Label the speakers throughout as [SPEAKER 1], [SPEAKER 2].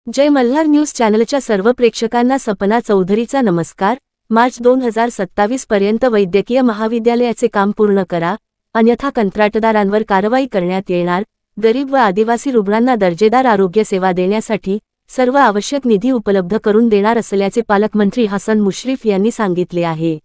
[SPEAKER 1] जय Malhar news चॅनलच्या सर्व प्रेक्षकांना सपना चौधरीचा नमस्कार। मार्च 2027 पर्यंत वैद्यकीय महाविद्यालयाचे काम पूर्ण करा, अन्यथा कंत्राटदारांवर कारवाई करण्यात येणार। गरीब व आदिवासी रुग्णांना दर्जेदार आरोग्य सेवा देण्यासाठी सर्व आवश्यक निधी उपलब्ध करून देणार असल्याचे पालकमंत्री हसन मुश्रीफ यांनी सांगितले आहे।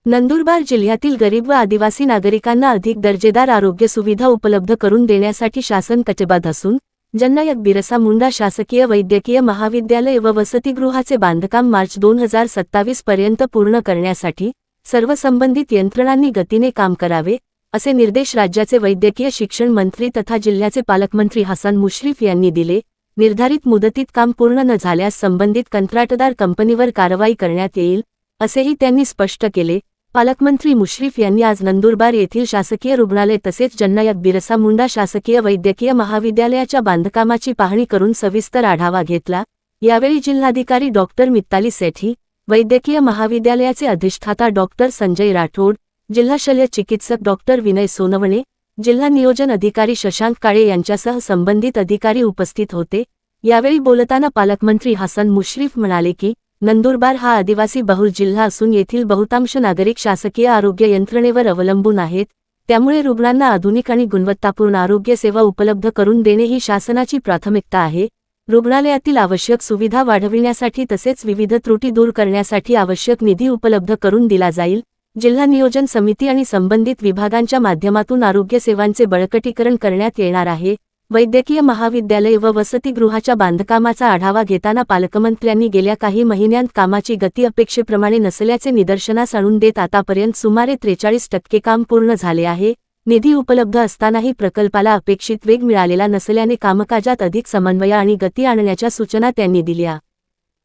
[SPEAKER 1] नंदुरबार जिल्ह्यातील गरीब व आदिवासी नागरिकांना अधिक दर्जेदार आरोग्य सुविधा उपलब्ध करून देण्यासाठी शासन कटिबद्ध असून जननायक बिरसा मुंडा शासकीय वैद्यकीय महाविद्यालय व वसतिगृहाचे बांधकाम मार्च 2027 पर्यंत पूर्ण करण्यासाठी सर्व संबंधित यंत्रणांनी गतीने काम करावे, असे निर्देश राज्याचे वैद्यकीय शिक्षण मंत्री तथा जिल्ह्याचे पालकमंत्री हसन मुश्रीफ यांनी दिले। निर्धारित मुदतीत काम पूर्ण न झाल्यास संबंधित कंत्राटदार कंपनीवर कारवाई करण्यात येईल, असेही त्यांनी स्पष्ट केले। पालकमंत्री मुश्रीफ यांनी आज नंदुरबार येथील शासकीय रुग्णालय तसेच जननायक बिरसा मुंडा शासकीय वैद्यकीय महाविद्यालयाच्या बांधकामाची पाहणी करून सविस्तर आढावा घेतला। यावेळी जिल्हाधिकारी डॉक्टर मित्ताली सेठी, वैद्यकीय महाविद्यालयाचे अधिष्ठाता डॉक्टर संजय राठोड, जिल्हा शल्य चिकित्सक डॉक्टर विनय सोनवणे, जिल्हा नियोजन अधिकारी शशांक काळे यांच्यासह संबंधित अधिकारी उपस्थित होते। यावेळी बोलताना पालकमंत्री हसन मुश्रीफ म्हणाले की नंदुरबार हा आदिवासी बहुल जिल्हा असून येथील बहुतांश नागरिक शासकीय आरोग्य यंत्रणेवर अवलंबून आहेत, त्यामुळे रुग्णांना आधुनिक आणि गुणवत्तापूर्ण आरोग्य सेवा उपलब्ध करून देणे ही शासनाची प्राथमिकता आहे। रुग्णालयातील आवश्यक सुविधा वाढविण्यासाठी तसेच विविध त्रुटी दूर करण्यासाठी आवश्यक निधी उपलब्ध करून दिला जाईल। जिल्हा नियोजन समिती आणि संबंधित विभागांच्या माध्यमातून आरोग्य सेवांचे बळकटीकरण करण्यात येणार आहे। वैद्यकीय महाविद्यालय व वसतिगृहाच्या बांधकामाचा आढावा घेताना पालकमंत्र्यांनी गेल्या काही महिन्यांत कामाची गती अपेक्षेप्रमाणे नसल्याचे निदर्शनास आणून देत आतापर्यंत सुमारे 43% काम पूर्ण झाले आहे। निधी उपलब्ध असतानाही प्रकल्पाला अपेक्षित वेग मिळालेला नसल्याने कामकाजात अधिक समन्वय आणि गती आणण्याच्या सूचना त्यांनी दिल्या।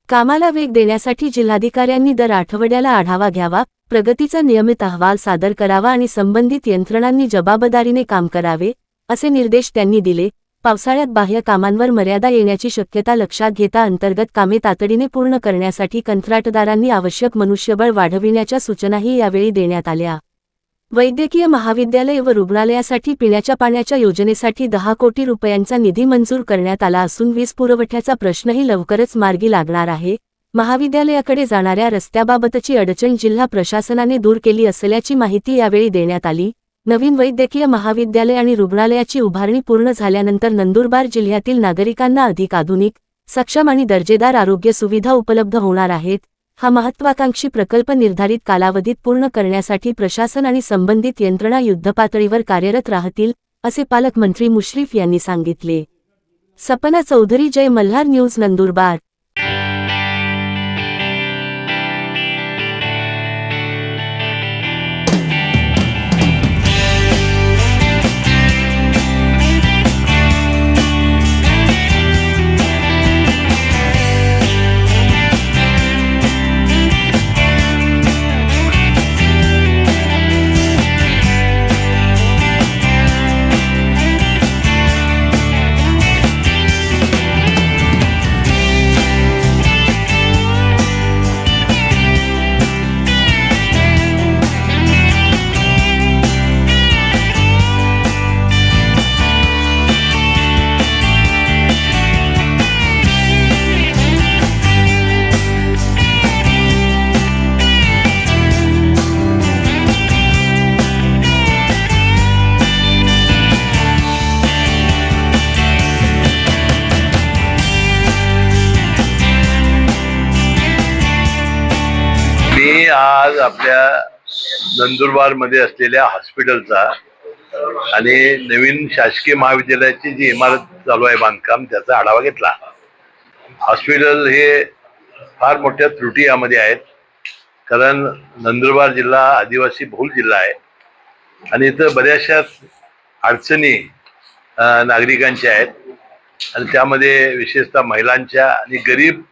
[SPEAKER 1] कामाला वेग देण्यासाठी जिल्हाधिकाऱ्यांनी दर आठवड्याला आढावा घ्यावा, प्रगतीचा नियमित अहवाल सादर करावा आणि संबंधित यंत्रणांनी जबाबदारीने काम करावे, असे निर्देश त्यांनी दिले। पावसाळ्यात बाह्य कामांवर मर्यादा येण्याची शक्यता लक्षात घेता अंतर्गत कामे तातडीने पूर्ण करण्यासाठी कंत्राटदारांनी आवश्यक मनुष्यबळ वाढविण्याच्या सूचनाही यावेळी देण्यात आल्या। वैद्यकीय महाविद्यालय व रुग्णालयासाठी पिण्याच्या पाण्याच्या योजनेसाठी 10 कोटी रुपयांचा निधी मंजूर करण्यात आला असून वीज पुरवठ्याचा प्रश्नही लवकरच मार्गी लागणार आहे। महाविद्यालयाकडे जाणाऱ्या रस्त्याबाबतची अडचण जिल्हा प्रशासनाने दूर केली असल्याची माहिती यावेळी देण्यात आली। नवीन वैद्यकीय महाविद्यालय आणि रुग्णालयाची उभारणी पूर्ण झाल्यानंतर नंदुरबार जिल्ह्यातील नागरिकांना अधिक आधुनिक, सक्षम आणि दर्जेदार आरोग्य सुविधा उपलब्ध होणार आहेत। हा महत्त्वाकांक्षी प्रकल्प निर्धारित कालावधीत पूर्ण करण्यासाठी प्रशासन आणि संबंधित यंत्रणा युद्धपातळीवर कार्यरत राहतील, असे पालकमंत्री मुश्रीफ यांनी सांगितले। सपना चौधरी, जय मल्हार न्यूज, नंदुरबार।
[SPEAKER 2] मी आज आपल्या नंदुरबार मध्ये असलेल्या हॉस्पिटलचा आणि नवीन शासकीय महाविद्यालयाची जी इमारत चालू आहे बांधकाम, त्याचा आढावा घेतला। हॉस्पिटल हे फार मोठ्या त्रुटी यामध्ये आहेत, कारण नंदुरबार जिल्हा आदिवासी बहुल जिल्हा आहे आणि इथं बऱ्याचशा अडचणी नागरिकांच्या आहेत आणि त्यामध्ये विशेषतः महिलांच्या आणि गरीब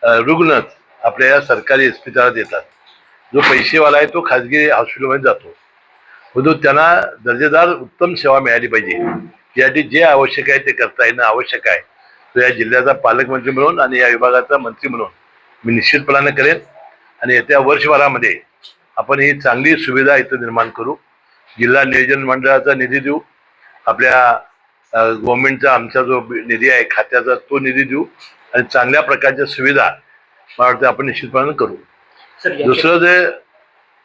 [SPEAKER 2] रुग्ण आपल्या या सरकारी इस्पितळात येतात। जो पैसेवाला आहे तो खाजगी हॉस्पिटलमध्ये जातो, परंतु त्यांना दर्जेदार उत्तम सेवा मिळाली पाहिजे, यासाठी जे आवश्यक आहे ते करता येणं आवश्यक आहे। तो या जिल्ह्याचा पालकमंत्री म्हणून आणि या विभागाचा मंत्री म्हणून मी निश्चितपणाने करेन आणि येत्या वर्षभरामध्ये आपण ही चांगली सुविधा इथं निर्माण करू। जिल्हा नियोजन मंडळाचा निधी देऊ आपल्या गव्हर्नमेंटचा आमचा जो निधी आहे खात्याचा तो निधी देऊ आणि चांगल्या प्रकारच्या सुविधा मला वाटतं आपण निश्चितपणे करू. दुसरं जे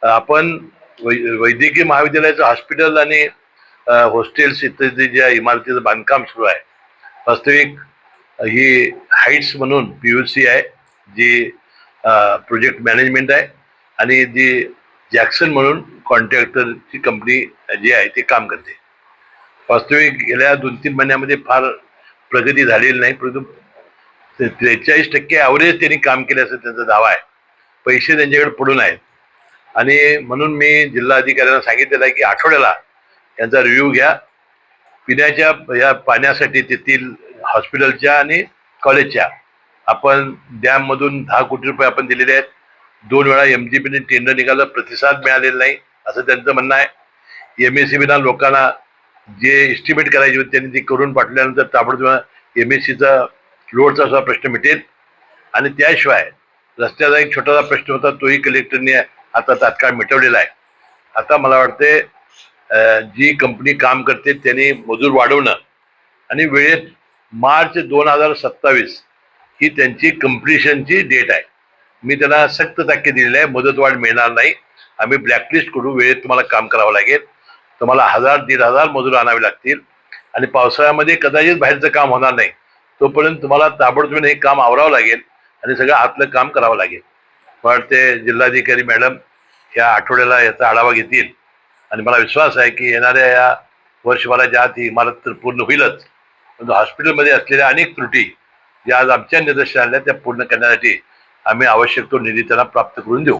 [SPEAKER 2] आपण वैद्यकीय महाविद्यालयाचं हॉस्पिटल आणि हॉस्टेल्स इत्यादी ज्या इमारतीचं बांधकाम सुरू आहे, वास्तविक ही हाईट्स म्हणून PUC आहे जी प्रोजेक्ट मॅनेजमेंट आहे आणि जी जॅक्सन म्हणून कॉन्ट्रॅक्टरची कंपनी जी आहे ती काम करते. वास्तविक गेल्या 2-3 महिन्यामध्ये फार प्रगती झालेली नाही, परंतु 43% ॲव्हरेज त्यांनी काम केले असं त्यांचा दावा आहे. पैसे त्यांच्याकडे पडून आहेत आणि म्हणून मी जिल्हाधिकाऱ्यांना सांगितलेलं आहे की आठवड्याला यांचा रिव्ह्यू घ्या. पिण्याच्या या पाण्यासाठी तेथील हॉस्पिटलच्या आणि कॉलेजच्या आपण डॅममधून 10 कोटी रुपये आपण दिलेले आहेत. 2 वेळा MGPने टेंडर निघालं, प्रतिसाद मिळालेला नाही असं त्यांचं म्हणणं आहे. MSCBना लोकांना जे एस्टिमेट करायचे होते त्यांनी ते करून पाठवल्यानंतर ताबडतोब MSCचा रोडचा असा प्रश्न मिटेल. आणि त्याशिवाय रस्त्याचा एक छोटासा प्रश्न होता तोही कलेक्टरने आता तात्काळ मिटवलेला आहे. आता मला वाटते जी कंपनी काम करते त्यांनी मजूर वाढवणं आणि वेळेत मार्च 2027 ही त्यांची कम्प्लिशनची डेट आहे. मी त्यांना सक्त ताकीद दिलेली आहे, मुदतवाढ मिळणार नाही. आम्ही ब्लॅकलिस्ट करू, वेळेत तुम्हाला काम करावं लागेल. तुम्हाला 1000-1500 मजूर आणावे लागतील आणि पावसाळ्यामध्ये कदाचित बाहेरचं काम होणार नाही. तोपर्यंत तुम्हाला ताबडतोब हे काम आवरावं लागेल आणि सगळं आतलं काम करावं लागेल. मला वाटते जिल्हाधिकारी मॅडम या आठवड्याला याचा आढावा घेतील आणि मला विश्वास आहे की येणाऱ्या या वर्षभराच्या आत ही इमारत तर पूर्ण होईलच, परंतु हॉस्पिटलमध्ये असलेल्या अनेक त्रुटी ज्या आज आमच्या निदर्शनास आल्या त्या पूर्ण करण्यासाठी आम्ही आवश्यक तो निधी त्यांना प्राप्त करून देऊ.